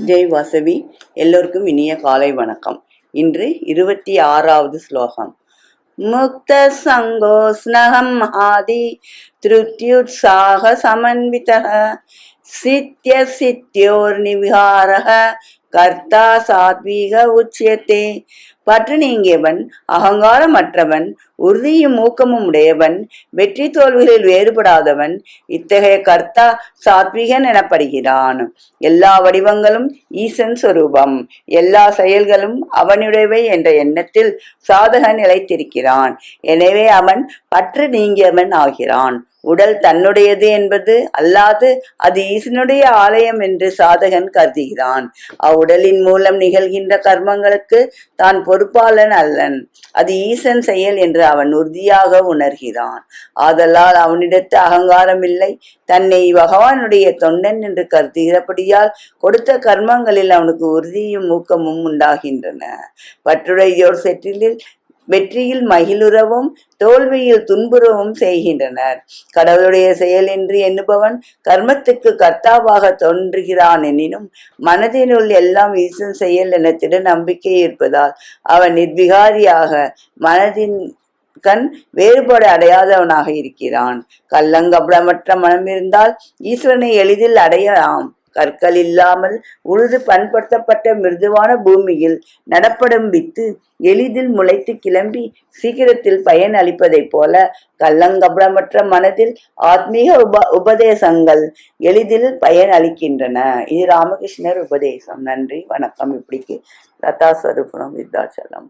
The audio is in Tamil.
ஜெய் வாசவி. எல்லோருக்கும் இனிய காலை வணக்கம். இன்று 26வது ஸ்லோகம். முக்த சங்கோ ஸ்னகம் ஆதி திருத்யுத்சாக சமன்விதः சித்ய சித்யோர் நிவிஹாரः கர்த்தா சாத்வீக உச்சியத்தே. பற்று நீங்கியவன், அகங்காரமற்றவன், உறுதியும் ஊக்கமும் உடையவன், வெற்றி தோல்விகளில் வேறுபடாதவன், இத்தகைய கர்த்தா சாத்விகன் எனப்படுகிறான். எல்லா வடிவங்களும் ஈசன் சொரூபம், எல்லா செயல்களும் அவனுடையவை என்ற எண்ணத்தில் சாதகன் நிலைத்திருக்கிறான். எனவே அவன் பற்று நீங்கியவன் ஆகிறான். உடல் தன்னுடையது என்பது அல்லாது அது ஈசனுடைய ஆலயம் என்று சாதகன் கருதுகிறான். அவ்வுடலின் மூலம் நிகழ்கின்ற கர்மங்களுக்கு தான் பொறுப்பாளன் அல்லன். அது ஈசன் செயல் என்று அவன் உறுதியாக உணர்கிறான். ஆதலால் அவனிடத்து அகங்காரம் இல்லை. தன்னை பகவானுடைய தொண்டன் என்று கருதுகிறபடியால் கொடுத்த கர்மங்களில் அவனுக்கு உறுதியும் ஊக்கமும் உண்டாகின்றன. பற்றுடையோர் செற்றிலில் வெற்றியில் மகிழுறவும் தோல்வியில் துன்புறவும் செய்கின்றனர். கடவுளுடைய செயல் என்று எண்ணுபவன் கர்மத்துக்கு கர்த்தாவாக தோன்றுகிறான் எனினும் மனதினுள் எல்லாம் ஈசன் செயல் என திட நம்பிக்கை இருப்பதால் அவன் நிர்விகாரியாக மனதின் கண் வேறுபாடு அடையாதவனாக இருக்கிறான். கள்ளங்கபடமற்ற மனம் இருந்தால் ஈஸ்வரனை எளிதில் அடையலாம். கற்கள் இல்லாமல் உழுது பண்படுத்தப்பட்ட மிருதுவான பூமியில் நடப்படும் வித்து எளிதில் முளைத்து கிளம்பி சீக்கிரத்தில் பயன் அளிப்பதைப் போல கள்ளங்கபடமற்ற மனதில் ஆத்மீக உபதேசங்கள் எளிதில் பயன் அளிக்கின்றன. இது ராமகிருஷ்ணர் உபதேசம். நன்றி, வணக்கம். இப்படிக்கு லதா ஸ்வரூபம் விருத்தாச்சலம்.